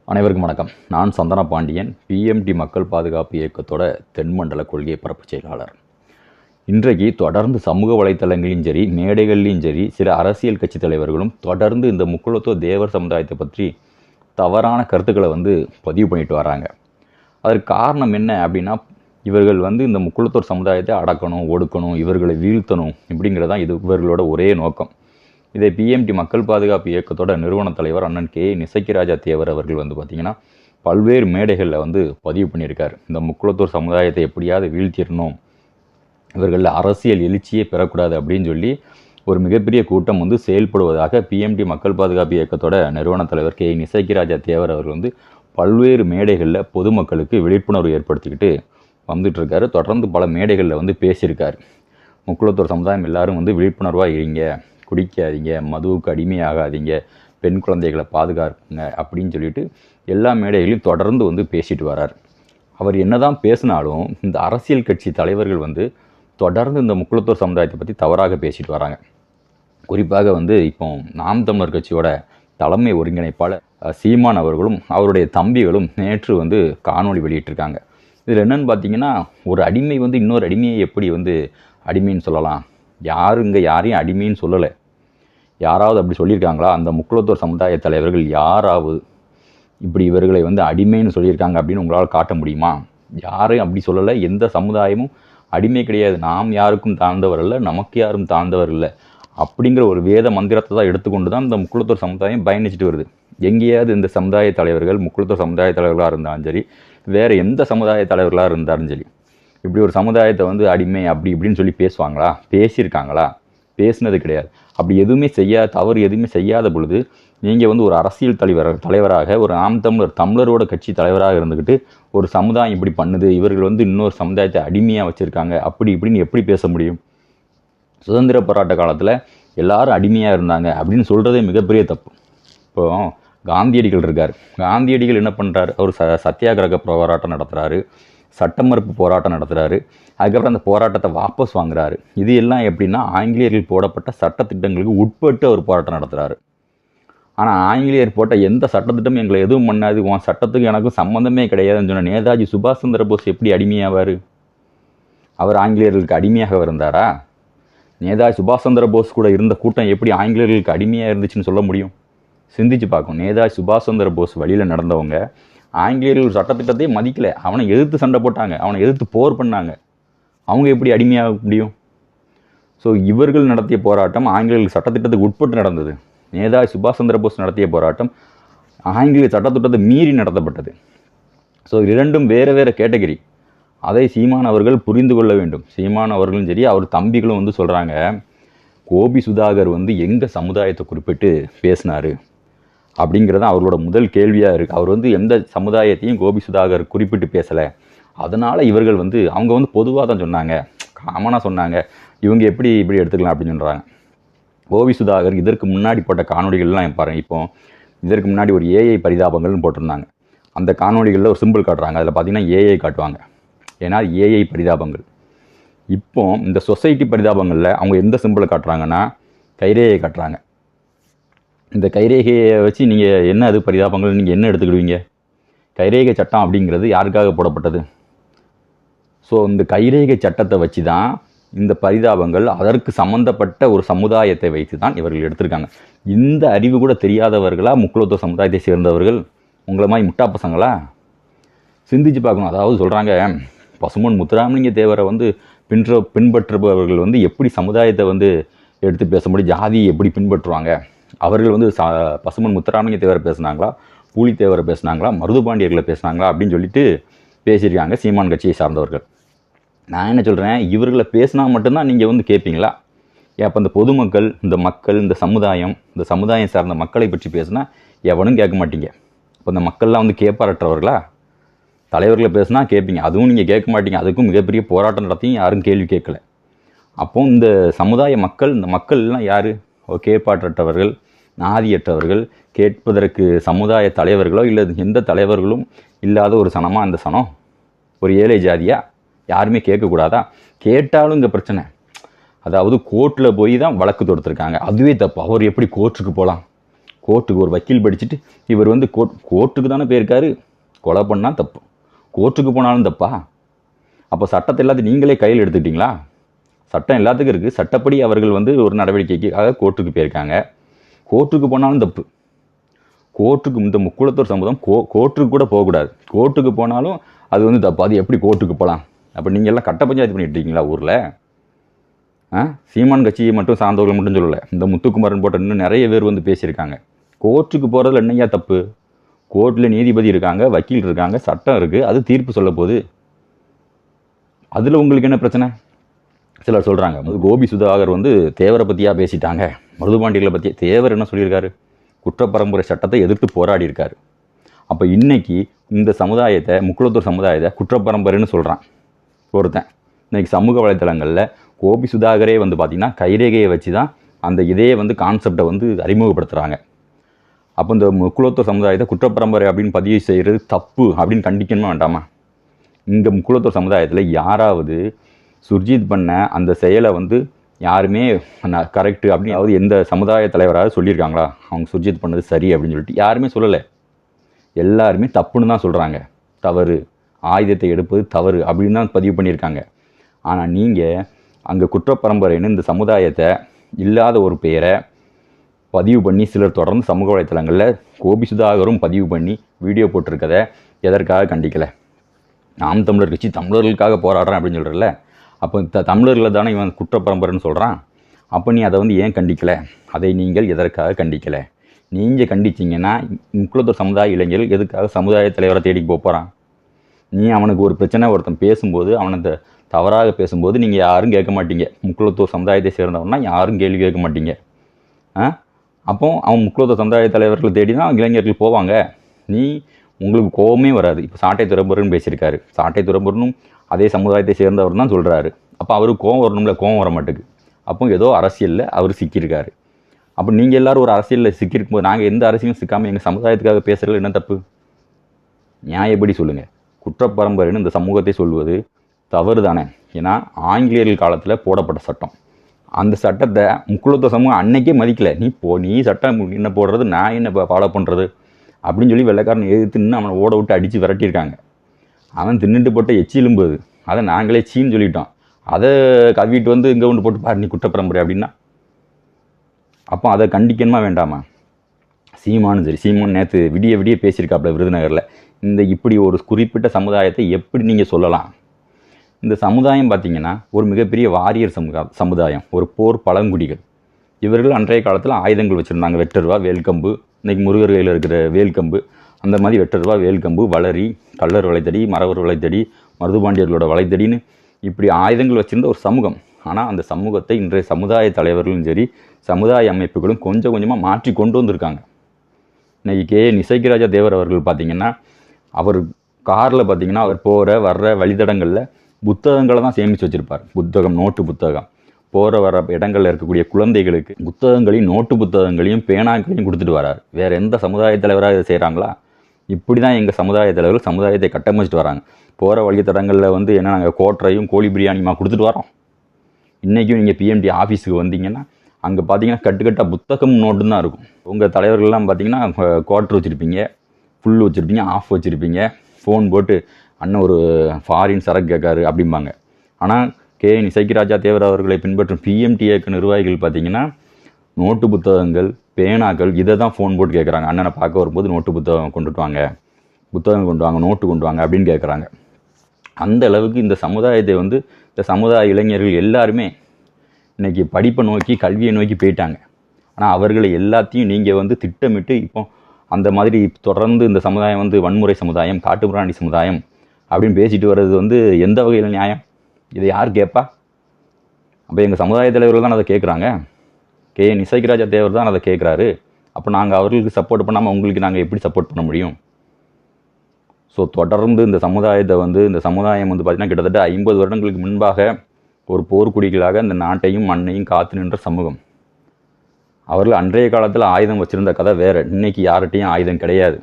அனைவருக்கும் வணக்கம். நான் சந்தன பாண்டியன், பிஎம்டி மக்கள் பாதுகாப்பு இயக்கத்தோட தென்மண்டல கொள்கை பரப்பு செயலாளர். இன்றைக்கு தொடர்ந்து சமூக வலைத்தளங்களையும் சரி, மேடைகள்லையும் சரி, சில அரசியல் கட்சி தலைவர்களும் தொடர்ந்து இந்த முக்குலத்துவ தேவர் சமுதாயத்தை பற்றி தவறான கருத்துக்களை பதிவு பண்ணிட்டு வராங்க. அதற்கு காரணம் என்ன அப்படின்னா, இவர்கள் இந்த முக்குலத்தோர் சமுதாயத்தை அடக்கணும், ஒடுக்கணும், இவர்களை வீழ்த்தணும் இப்படிங்கிறதான் இவர்களோட ஒரே நோக்கம். இதை பிஎம்டி மக்கள் பாதுகாப்பு இயக்கத்தோட நிறுவன தலைவர் அண்ணன் கே நிசக்கிராஜா தேவர் அவர்கள் பார்த்திங்கன்னா பல்வேறு மேடைகளில் பதிவு பண்ணியிருக்கார். இந்த முக்குலத்தோர் சமுதாயத்தை எப்படியாவது வீழ்த்திடணும், இவர்களில் அரசியல் எழுச்சியே பெறக்கூடாது அப்படின்னு சொல்லி ஒரு மிகப்பெரிய கூட்டம் செயல்படுவதாக பிஎம்டி மக்கள் பாதுகாப்பு இயக்கத்தோட நிறுவன தலைவர் கே நிசக்கிராஜா தேவர் அவர்கள் பல்வேறு மேடைகளில் பொதுமக்களுக்கு விழிப்புணர்வு ஏற்படுத்திக்கிட்டு வந்துட்டுருக்காரு. தொடர்ந்து பல மேடைகளில் பேசியிருக்காரு. முக்குலத்தோர் சமுதாயம் எல்லாரும் விழிப்புணர்வாக இருங்க, குடிக்காதீங்க, மதுவுக்கு அடிமையாகாதீங்க, பெண் குழந்தைகளை பாதுகாப்புங்க அப்படின்னு சொல்லிட்டு எல்லா மேடைகளையும் தொடர்ந்து பேசிட்டு வரார். அவர் என்னதான் பேசினாலும் இந்த அரசியல் கட்சி தலைவர்கள் தொடர்ந்து இந்த முக்குலத்தோர் சமுதாயத்தை பற்றி தவறாக பேசிட்டு வராங்க. குறிப்பாக இப்போ நாம் தமிழர் கட்சியோட தலைமை ஒருங்கிணைப்பாளர் சீமான் அவர்களும் அவருடைய தம்பிகளும் நேற்று காணொளி வெளியிட்டிருக்காங்க. இதில் என்னென்னு பார்த்தீங்கன்னா, ஒரு அடிமை இன்னொரு அடிமையை எப்படி அடிமைன்னு சொல்லலாம்? யாரும் யாரையும் அடிமைன்னு சொல்லலை. யாராவது அப்படி சொல்லியிருக்காங்களா? அந்த முக்குலத்தோர் சமுதாய தலைவர்கள் யாராவது இப்படி இவர்களை அடிமைன்னு சொல்லியிருக்காங்க அப்படின்னு உங்களால் காட்ட முடியுமா? யாரும் அப்படி சொல்லலை. எந்த சமுதாயமும் அடிமை கிடையாது. நாம் யாருக்கும் தாழ்ந்தவர் இல்லை, நமக்கு யாரும் தாழ்ந்தவர் இல்லை அப்படிங்கிற ஒரு வேத மந்திரத்தை தான் எடுத்துக்கொண்டு தான் இந்த முக்குலத்தோர் சமுதாயம் பயணிச்சுட்டு வருது. எங்கேயாவது இந்த சமுதாய தலைவர்கள், முக்குலத்தோர் சமுதாய தலைவர்களாக இருந்தாலும் சரி, வேறு எந்த சமுதாய தலைவர்களாக இருந்தாலும் சரி, இப்படி ஒரு சமுதாயத்தை அடிமை அப்படி இப்படின்னு சொல்லி பேசுவாங்களா? பேசியிருக்காங்களா? பேசினது கிடையாது. அப்படி எதுவுமே தவறு எதுவுமே செய்யாத பொழுது நீங்கள் ஒரு அரசியல் தலைவராக, ஒரு நாம் தமிழரோட கட்சி தலைவராக இருந்துக்கிட்டு ஒரு சமுதாயம் இப்படி பண்ணுது, இவர்கள் இன்னொரு சமுதாயத்தை அடிமையாக வச்சுருக்காங்க அப்படி இப்படின்னு எப்படி பேச முடியும்? சுதந்திர போராட்ட காலத்தில் எல்லாரும் அடிமையாக இருந்தாங்க அப்படின்னு சொல்கிறதே மிகப்பெரிய தப்பு. இப்போது காந்தியடிகள் இருக்கார். காந்தியடிகள் என்ன பண்ணுறாரு? அவர் சத்தியாகிரக போராட்டம் நடத்துகிறாரு, சட்ட மறுப்பு போராட்டம் நடத்துகிறாரு. அதுக்கப்புறம் அந்த போராட்டத்தை வாபஸ் வாங்குறாரு. இது எல்லாம் எப்படின்னா, ஆங்கிலேயர்கள் போடப்பட்ட சட்டத்திட்டங்களுக்கு உட்பட்டு அவர் போராட்டம் நடத்துகிறாரு. ஆனால் ஆங்கிலேயர் போட்ட எந்த சட்டத்திட்டமும் எங்களை எதுவும் பண்ணாது, உன் சட்டத்துக்கு எனக்கும் சம்மந்தமே கிடையாதுன்னு சொன்ன நேதாஜி சுபாஷ் சந்திர போஸ் எப்படி அடிமையாவார்? அவர் ஆங்கிலேயர்களுக்கு அடிமையாக இருந்தாரா? நேதாஜி சுபாஷ் சந்திர போஸ் கூட இருந்த கூட்டம் எப்படி ஆங்கிலேயர்களுக்கு அடிமையாக இருந்துச்சுன்னு சொல்ல முடியும்? சிந்திச்சு பார்க்கும். நேதாஜி சுபாஷ் சந்திர போஸ் வழியில் நடந்தவங்க ஆங்கிலேயர்கள் சட்டத்திட்டத்தையே மதிக்கலை. அவனை எதிர்த்து சண்டை போட்டாங்க, அவனை எதிர்த்து போர் பண்ணாங்க. அவங்க எப்படி அடிமையாக முடியும்? ஸோ இவர்கள் நடத்திய போராட்டம் ஆங்கிலேயர்கள் சட்டத்திட்டத்துக்கு உட்பட்டு நடந்தது. நேதாஜி சுபாஷ் சந்திர போஸ் நடத்திய போராட்டம் ஆங்கிலேய சட்டத்திட்டத்தை மீறி நடத்தப்பட்டது. ஸோ இரண்டும் வேறு வேறு கேட்டகரி. அதை சீமான் அவர்கள் புரிந்து கொள்ள வேண்டும். சீமான் அவர்களும் சரி, அவர் தம்பிகளும் சொல்கிறாங்க, கோபி சுதாகர் எங்கள் சமுதாயத்தை குறிப்பிட்டு பேசினார் அப்படிங்கிறதான் அவர்களோட முதல் கேள்வியாக இருக்குது. அவர் எந்த சமுதாயத்தையும் கோபி சுதாகர் குறிப்பிட்டு பேசலை. அதனால் இவர்கள் அவங்க பொதுவாக தான் சொன்னாங்க, காமனாக சொன்னாங்க, இவங்க எப்படி இப்படி எடுத்துக்கலாம் அப்படின்னு சொல்கிறாங்க. கோபி சுதாகர் இதற்கு முன்னாடி போட்ட காணொலிகள்லாம் பாருங்கள். இப்போ இதற்கு முன்னாடி ஒரு ஏஐ பரிதாபங்கள்னு போட்டிருந்தாங்க. அந்த காணொலிகளில் ஒரு சிம்பிள் காட்டுறாங்க. அதில் பார்த்திங்கன்னா ஏஐ காட்டுவாங்க, ஏன்னா ஏஐ பரிதாபங்கள். இப்போ இந்த சொசைட்டி பரிதாபங்களில் அவங்க எந்த சிம்பிளை காட்டுறாங்கன்னா கைரேகையை காட்டுறாங்க. இந்த கைரேகையை வச்சு நீங்கள் என்ன அது பரிதாபங்கள் நீங்கள் என்ன எடுத்துக்கிடுவீங்க? கைரேகை சட்டம் அப்படிங்கிறது யாருக்காக போடப்பட்டது? ஸோ இந்த கைரேகை சட்டத்தை வச்சு தான் இந்த பரிதாபங்கள், அதற்கு சம்மந்தப்பட்ட ஒரு சமுதாயத்தை வைத்து தான் இவர்கள் எடுத்திருக்காங்க. இந்த அறிவு கூட தெரியாதவர்களா முக்குலத்துவ சமுதாயத்தை சேர்ந்தவர்கள்? உங்களை மாதிரி முட்டா பசங்களா? சிந்திச்சு பார்க்கணும். அதாவது சொல்கிறாங்க, பசும்பொன் முத்துராமலிங்க தேவரை பின்பற்றுபவர்கள் எப்படி சமுதாயத்தை எடுத்து பேச முடியும்? ஜாதியை எப்படி பின்பற்றுவாங்க? அவர்கள் பசும்பொன் முத்துராமலிங்க தேவரை பேசுனாங்களா, பூலித்தேவரை பேசுனாங்களா, மருதுபாண்டியர்களை பேசுனாங்களா அப்படின்னு சொல்லிட்டு பேசியிருக்காங்க சீமான் கட்சியை சார்ந்தவர்கள். நான் என்ன சொல்கிறேன், இவர்களை பேசினா மட்டும்தான் நீங்கள் கேட்பீங்களா? அப்போ இந்த பொதுமக்கள், இந்த மக்கள், இந்த சமுதாயம் சார்ந்த மக்களை பற்றி பேசுனா எவனும் கேட்க மாட்டீங்க. இப்போ இந்த மக்கள்லாம் கேட்பாரற்றவர்களா? தலைவர்களை பேசுனா கேட்பீங்க, அதுவும் நீங்கள் கேட்க மாட்டீங்க. அதுக்கும் மிகப்பெரிய போராட்டம் நடத்தியும் யாரும் கேள்வி கேட்கல. அப்போது இந்த சமுதாய மக்கள், இந்த மக்கள்லாம் யார்? கேட்பாற்றவர்கள், நாதியற்றவர்கள், கேட்பதற்கு சமுதாய தலைவர்களோ இல்லை எந்த தலைவர்களும் இல்லாத ஒரு சனமாக அந்த சனம்? ஒரு ஏழை ஜாதியா? யாருமே கேட்கக்கூடாதா? கேட்டாலும் இங்கே பிரச்சனை. அதாவது கோர்ட்டில் போய் தான் வழக்கு தொடுத்துருக்காங்க. அதுவே தப்பு. அவர் எப்படி கோர்ட்டுக்கு போகலாம்? கோர்ட்டுக்கு ஒரு வக்கீல் படிச்சுட்டு இவர் வந்து கோர்ட்டுக்கு தானே போயிருக்காரு. கொலை பண்ணால் தப்பு, கோர்ட்டுக்கு போனாலும் தப்பா? அப்போ சட்டத்தை எல்லாத்தையும் நீங்களே கையில் எடுத்துக்கிட்டீங்களா? சட்டம் எல்லாத்துக்கும் இருக்குது. சட்டப்படி அவர்கள் வந்து ஒரு நடவடிக்கைக்காக கோர்ட்டுக்கு போயிருக்காங்க. கோர்ட்டுக்கு போனாலும் தப்பு. கோர்ட்டுக்கு இந்த முக்குளத்தூர் சமூகம் கோர்ட்டுக்கு கூட போகக்கூடாது. கோர்ட்டுக்கு போனாலும் அது வந்து தப்பு. அது எப்படி கோர்ட்டுக்கு போகலாம்? அப்போ நீங்கள் எல்லாம் கட்ட பஞ்சாயத்து பண்ணிட்டு இருக்கீங்களா ஊரில்? சீமான் கட்சியை மட்டும் சார்ந்தவர்கள் மட்டும் சொல்லலை, இந்த முத்துக்குமாரன் போட்ட இன்னும் நிறைய பேர் வந்து பேசியிருக்காங்க. கோர்ட்டுக்கு போகிறதுல என்னையா தப்பு? கோர்ட்டில் நீதிபதி இருக்காங்க, வக்கீல் இருக்காங்க, சட்டம் இருக்குது, அது தீர்ப்பு சொல்ல போகுது. அதில் உங்களுக்கு என்ன பிரச்சனை? சிலர் சொல்கிறாங்க கோபி சுதாகர் வந்து தேவரை பற்றியாக பேசிட்டாங்க, மருதுபாண்டியர்களை பற்றி. தேவர் என்ன சொல்லியிருக்காரு? குற்றப்பரம்பரை சட்டத்தை எதிர்த்து போராடி இருக்காரு. அப்போ இன்னைக்கு இந்த சமுதாயத்தை, முக்குளத்தூர் சமுதாயத்தை குற்றப்பரம்பரைன்னு சொல்கிறான் ஒருத்தன். இன்றைக்கி சமூக வலைத்தளங்களில் கோபி சுதாகரே வந்து பார்த்திங்கன்னா கைரேகையை வச்சு தான் அந்த இதே வந்து கான்செப்டை வந்து அறிமுகப்படுத்துகிறாங்க. அப்போ இந்த முக்குளத்தூர் சமுதாயத்தை குற்றப்பரம்பரை அப்படின்னு பதிவு செய்கிறது தப்பு அப்படின்னு கண்டிக்கணுமா வேண்டாமா? இந்த முக்குளத்தூர் சமுதாயத்தில் யாராவது சுர்ஜித் பண்ண அந்த செயலை வந்து யாருமே கரெக்டு அப்படின்னாவது எந்த சமுதாய தலைவராக சொல்லியிருக்காங்களா? அவங்க சுர்ஜித் பண்ணது சரி அப்படின்னு சொல்லிட்டு யாருமே சொல்லலை. எல்லாருமே தப்புன்னு தான் சொல்கிறாங்க. தவறு, ஆயுதத்தை எடுப்பது தவறு அப்படின்னு தான் பதிவு பண்ணியிருக்காங்க. ஆனால் நீங்கள் அங்கே குற்றப்பரம்பரைன்னு இந்த சமுதாயத்தை இல்லாத ஒரு பெயரை பதிவு பண்ணி சிலர் தொடர்ந்து சமூக வலைத்தளங்களில் கோபி சுதாகரும் பதிவு பண்ணி வீடியோ போட்டிருக்கதை எதற்காக கண்டிக்கலை? நாம் தமிழர் கட்சி தமிழர்களுக்காக போராடுறேன் அப்படின்னு சொல்கிறல, அப்போ தமிழர்களை தானே இவன் குற்றப்பரம்பரைன்னு சொல்கிறான். அப்போ நீ அதை வந்து ஏன் கண்டிக்கலை? அதை நீங்கள் எதற்காக கண்டிக்கலை? நீங்கள் கண்டிச்சிங்கன்னா முக்குளத்தூர் சமுதாய இளைஞர்கள் எதுக்காக சமுதாய தலைவரை தேடி போகிறான்? நீ அவனுக்கு ஒரு பிரச்சனை ஒருத்தன் பேசும்போது, அவனை தவறாக பேசும்போது நீங்கள் யாரும் கேட்க மாட்டீங்க. முக்குளத்தூர் சமுதாயத்தை சேர்ந்தவன்னா யாரும் கேள்வி கேட்க மாட்டீங்க. அப்போ அவன் முக்குளத்தூர் சமுதாய தலைவர்களை தேடி தான் இளைஞர்கள் போவாங்க. உங்களுக்கு கோவமே வராது. இப்போ சாட்டை துரைமுருகன் பேசியிருக்காரு. சாட்டை துரைமுருகனும் அதே சமுதாயத்தை சேர்ந்தவர் தான் சொல்கிறாரு. அப்போ அவருக்கு கோவம் வரணும்ல, கோவம் வர மாட்டேங்குது. அப்போ ஏதோ அரசியலில் அவர் சிக்கியிருக்காரு. அப்போ நீங்கள் எல்லோரும் ஒரு அரசியலில் சிக்கியிருக்கும்போது நாங்கள் எந்த அரசியலும் சிக்காமல் எங்கள் சமுதாயத்துக்காக பேசுகிறது என்ன தப்பு? நியாயப்படி சொல்லுங்கள். குற்றப்பரம்பரைன்னு இந்த சமூகத்தை சொல்வது தவறு தானே? ஏன்னா ஆங்கிலேயர்கள் காலத்தில் போடப்பட்ட சட்டம். அந்த சட்டத்தை முக்குளத்தூர் சமூகம் அன்னைக்கே மதிக்கலை. நீ சட்டம் என்ன போடுறது, நான் என்ன ஃபாலோ பண்ணுறது அப்படின்னு சொல்லி வெள்ளைக்காரன் எதிர்த்து நின்று அவனை ஓட விட்டு அடித்து விரட்டியிருக்காங்க. அவன் தின்னுட்டு போட்ட எச்சிலும்புது, அதை நாங்களே சீன்னு சொல்லிட்டோம். அதை கவிட்டு வந்து இங்கே ஒன்று போட்டு பாரு நீ குற்றப்பரம்பரை அப்படின்னா, அப்போ அதை கண்டிக்கணுமா வேண்டாமா? சீமானும் சரி, சீமான் நேற்று விடிய பேசியிருக்காப்புல விருதுநகரில். இப்படி ஒரு குறிப்பிட்ட சமுதாயத்தை எப்படி நீங்கள் சொல்லலாம்? இந்த சமுதாயம் பார்த்திங்கன்னா ஒரு மிகப்பெரிய வாரியர் சமுதாயம், ஒரு போர் பழங்குடிகள். இவர்கள் அன்றைய காலத்தில் ஆயுதங்கள் வச்சுருந்தாங்க. வெட்டருவா, வேல்கம்பு, இன்றைக்கி முருகர் கையில் இருக்கிற வேல்கம்பு, அந்த மாதிரி வெட்டருவா, வேல்கம்பு, வளரி, கள்ளர் வளைத்தடி, மறவர் வளைத்தடி, மருதுபாண்டியர்களோட வளைத்தடின்னு இப்படி ஆயுதங்கள் வச்சுருந்த ஒரு சமூகம். ஆனால் அந்த சமூகத்தை இன்றைய சமுதாய தலைவர்களும் சரி, சமுதாய அமைப்புகளும் கொஞ்சம் கொஞ்சமாக மாற்றி கொண்டு வந்திருக்காங்க. இன்றைக்கி நிசைக்கிராஜா தேவர் அவர்கள் பார்த்திங்கன்னா, அவர் காரில் பார்த்திங்கன்னா அவர் போகிற வர்ற வழித்தடங்களில் புத்தகங்களை தான் சேமித்து வச்சுருப்பார். புத்தகம், நோட்டு புத்தகம். போகிற வர இடங்களில் இருக்கக்கூடிய குழந்தைகளுக்கு புத்தகங்களையும் நோட்டு புத்தகங்களையும் பேனாக்களையும் கொடுத்துட்டு வரார். வேறு எந்த சமுதாய தலைவராக இதை செய்கிறாங்களா? இப்படி தான் எங்கள் சமுதாய தலைவர்கள் சமுதாயத்தை கட்டமைச்சிட்டு வராங்க. போகிற வழித்தடங்களில் வந்து என்ன, நாங்கள் கோட்டரையும் கோழி பிரியாணியுமா கொடுத்துட்டு வரோம். இன்றைக்கும் நீங்கள் பிஎம்டி ஆஃபீஸுக்கு வந்தீங்கன்னா அங்கே பார்த்தீங்கன்னா கட்டுக்கட்டாக புத்தகம் நோட்டு தான் இருக்கும். உங்கள் தலைவர்கள்லாம் பார்த்தீங்கன்னா குவார்ட்ரு வச்சுருப்பீங்க, ஃபுல் வச்சுருப்பீங்க, ஆஃப் வச்சுருப்பீங்க. ஃபோன் போட்டு அண்ணன் ஒரு ஃபாரின் சரக்கு கேட்காரு அப்படிம்பாங்க. ஆனால் நிசைக்கிராஜா தேவர் அவர்களை பின்பற்றும் பிஎம்டி இயக்க நிர்வாகிகள் பார்த்திங்கன்னா நோட்டு புத்தகங்கள், பேனாக்கள் இதை தான் ஃபோன் போட்டு கேட்குறாங்க. அண்ணனை பார்க்க வரும்போது நோட்டு புத்தகம் கொண்டுட்டு வாங்க, புத்தகம் கொண்டு வாங்க, நோட்டு கொண்டு வாங்க அப்படின்னு கேட்குறாங்க. அந்த அளவுக்கு இந்த சமுதாயத்தை வந்து இந்த சமுதாய இளைஞர்கள் எல்லாருமே இன்றைக்கி படிப்பை நோக்கி, கல்வியை நோக்கி போயிட்டாங்க. ஆனால் அவர்களை எல்லாத்தையும் நீங்கள் வந்து திட்டமிட்டு இப்போ அந்த மாதிரி தொடர்ந்து இந்த சமுதாயம் வந்து வன்முறை சமுதாயம், காட்டுமிராண்டி சமுதாயம் அப்படின்னு பேசிட்டு வர்றது வந்து எந்த வகையில் நியாயம்? இதை யார் கேட்பா? அப்போ எங்கள் சமுதாய தலைவர்கள் தான் அதை கேட்குறாங்க. நிசைக்கிராஜா தேவர் தான் அதை கேட்குறாரு. அப்போ நாங்கள் அவர்களுக்கு சப்போர்ட் பண்ணாமல் உங்களுக்கு நாங்கள் எப்படி சப்போர்ட் பண்ண முடியும்? ஸோ தொடர்ந்து இந்த சமுதாயத்தை வந்து இந்த சமுதாயம் வந்து பார்த்திங்கன்னா கிட்டத்தட்ட 50 வருடங்களுக்கு முன்பாக ஒரு போர்க்குடிகளாக இந்த நாட்டையும் மண்ணையும் காத்து நின்ற சமூகம். அவர்கள் அன்றைய காலத்தில் ஆயுதம் வச்சுருந்த கதை வேறு. இன்றைக்கி யார்கிட்டையும் ஆயுதம் கிடையாது.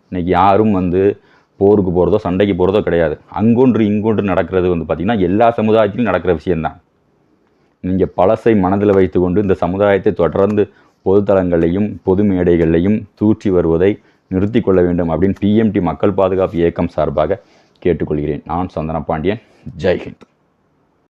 இன்றைக்கி யாரும் வந்து போருக்கு போகிறதோ சண்டைக்கு போகிறதோ கிடையாது. அங்கொன்று இங்கொன்று நடக்கிறது வந்து பார்த்திங்கன்னா எல்லா சமுதாயத்திலும் நடக்கிற விஷயந்தான். நீங்கள் பழசை மனதில் வைத்து கொண்டு இந்த சமுதாயத்தை தொடர்ந்து பொதுத்தளங்களையும் பொது மேடைகளையும் தூற்றி வருவதை நிறுத்தி கொள்ள வேண்டும் அப்படின்னு பிஎம்டி மக்கள் பாதுகாப்பு இயக்கம் சார்பாக கேட்டுக்கொள்கிறேன். நான் சந்தன பாண்டியன். ஜெய்ஹிந்த்.